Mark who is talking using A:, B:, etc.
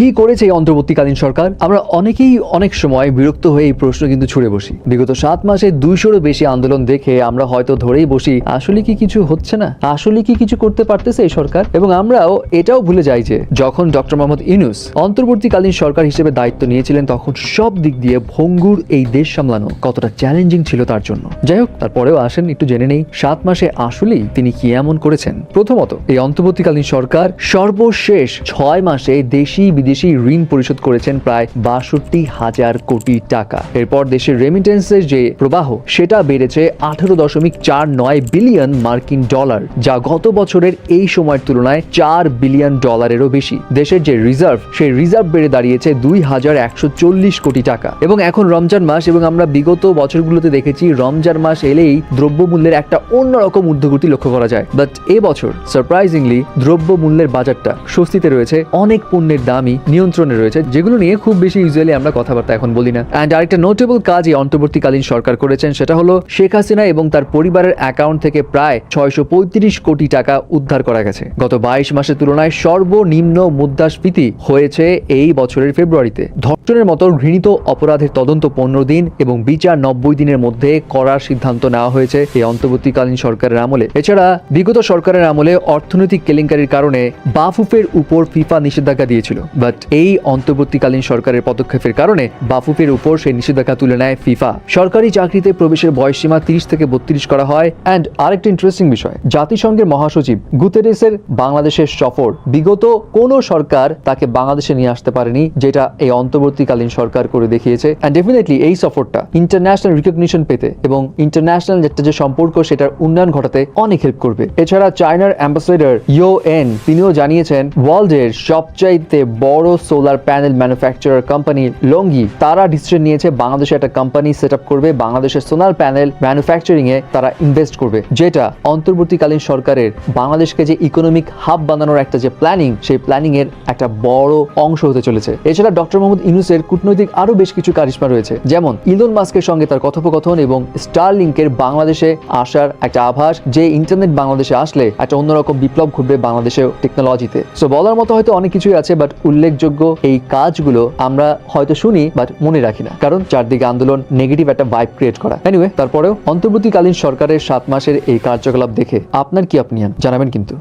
A: কি করেছে এই অন্তর্বর্তীকালীন সরকার? আমরা অনেকেই অনেক সময় বিরক্ত হয়ে এই প্রশ্ন কিন্তু ছুড়ে বসি। বিগত 7 মাসে 200-রও বেশি আন্দোলন দেখে আমরা হয়তো ধরেই বসি আসলে কি কিছু হচ্ছে না, আসলে কি কিছু করতে পারতেছে এই সরকার। এবং আমরাও এটাও ভুলে যাই যে যখন ডক্টর মোহাম্মদ ইউনূস অন্তর্বর্তীকালীন সরকার হিসেবে দায়িত্ব নিয়েছিলেন তখন সব দিক দিয়ে ভঙ্গুর এই দেশ সামলানো কতটা চ্যালেঞ্জিং ছিল তার জন্য। যাই হোক, তারপরেও আসেন একটু জেনে নেই 7 মাসে আসলেই তিনি কি এমন করেছেন। প্রথমত, এই অন্তর্বর্তীকালীন সরকার সর্বশেষ 6 মাসে দেশি বিদেশি ঋণ পরিশোধ করেছেন প্রায় 62,000 কোটি টাকা। এরপর দেশের রেমিটেন্সের যে প্রবাহ সেটা বেড়েছে 18.49 বিলিয়ন মার্কিন ডলার, যা গত বছরের এই সময়ের তুলনায় 4 বিলিয়ন ডলারেরও বেশি। দেশের যে রিজার্ভ, সেই রিজার্ভ বেড়ে দাঁড়িয়েছে 2140 কোটি টাকা। এবং এখন রমজান মাস, এবং আমরা বিগত বছরগুলোতে দেখেছি রমজান মাস এলেই দ্রব্যমূল্যের একটা অন্যরকম ঊর্ধ্বগতি লক্ষ্য করা যায়। বাট এবছর সারপ্রাইজিংলি দ্রব্যমূল্যের বাজারটা স্বস্তিতে রয়েছে, অনেক পণ্যের দামই নিয়ন্ত্রণে রয়েছে, যেগুলো নিয়ে খুব বেশি ইউজুয়ালি আমরা কথাবার্তা এখন বলি না। অ্যান্ড আরেকটা নোটেবল কাজ এই অন্তর্বর্তীকালীন সরকার করেছেন, সেটা হলো শেখ হাসিনা এবং তার পরিবারের অ্যাকাউন্ট থেকে প্রায় 635 কোটি টাকা উদ্ধার করা গেছে। গত 22 মাসের তুলনায় সর্বনিম্ন মুদ্রাস্ফীতি হয়েছে এই বছরের ফেব্রুয়ারিতে। ধর্ষণের মতো ঘৃণিত অপরাধের তদন্ত 15 দিন এবং বিচার 90 দিনের মধ্যে করার সিদ্ধান্ত নেওয়া হয়েছে এই অন্তর্বর্তীকালীন সরকারের আমলে। এছাড়া বিগত সরকারের আমলে অর্থনৈতিক কেলেঙ্কারির কারণে বাফুফের উপর ফিফা নিষেধাজ্ঞা দিয়েছিল, বাট এই অন্তর্বর্তীকালীন সরকারের পদক্ষেপের কারণে বাফুফের উপর সেই নিষেধাজ্ঞা তুলে নেয় ফিফা। সরকারি চাকরিতে প্রবেশের বয়সসীমা 30 থেকে 32 করা হয়। অ্যান্ড আরেকটা ইন্টারেস্টিং বিষয়, জাতিসংঘের মহাসচিব গুতেরেসের বাংলাদেশের সফর বিগত কোনো সরকার তাকে বাংলাদেশে নিয়ে আসতে পারেনি, যেটা এই অন্তর্বর্তীকালীন সরকার করে দেখিয়েছে। অ্যান্ড ডেফিনেটলি এই সফরটা ইন্টারন্যাশনাল রিকগনিশন পেতে এবং ইন্টারন্যাশনাল যে সম্পর্ক সেটার উন্নয়ন ঘটাতে অনেক হেল্প করবে। এছাড়া চায়নার অ্যাম্বাসেডর ইয়ো এন তিনিও জানিয়েছেন ওয়ার্ল্ডের সবচাইতে বড় সোলার প্যানেল ম্যানুফ্যাকচারার কোম্পানি লংগি তারা ডিসিশন নিয়েছে বাংলাদেশে একটা কোম্পানি সেট আপ করবে, বাংলাদেশের সোলার প্যানেল ম্যানুফ্যাকচারিং এ তারা ইনভেস্ট করবে, যেটা অন্তর্বর্তীকালীন সরকারের বাংলাদেশকে যে ইকোনমিক হাব বানানোর একটা যে প্ল্যানিং, সেই প্ল্যানিং এর একটা বড় অংশ হতে চলেছে। এছাড়া ডক্টর মোহাম্মদ ইউনূসের কূটনৈতিক আরো বেশ কিছু কারিশমা রয়েছে, যেমন ইলন মাস্কের সঙ্গে তার কথোপকথন এবং স্টারলিংকের বাংলাদেশে আসার একটা আভাস, যে ইন্টারনেট বাংলাদেশে আসলে একটা অন্যরকম বিপ্লব ঘটবে বাংলাদেশের টেকনোলজিতে। সো বলার মতো হয়তো অনেক কিছুই আছে, বাট উল্লেখযোগ্য এই কাজগুলো আমরা হয়তো শুনি বাট মনে রাখি না, কারণ চারদিকে আন্দোলন, নেগেটিভ একটা ভাইব ক্রিয়েট করা। এনিওয়ে, তারপরেও অন্তর্বর্তীকালীন সরকারের 7 মাসের এই কার্যকলাপ দেখে আপনার কি অপিনিয়ন জানাবেন কিন্তু।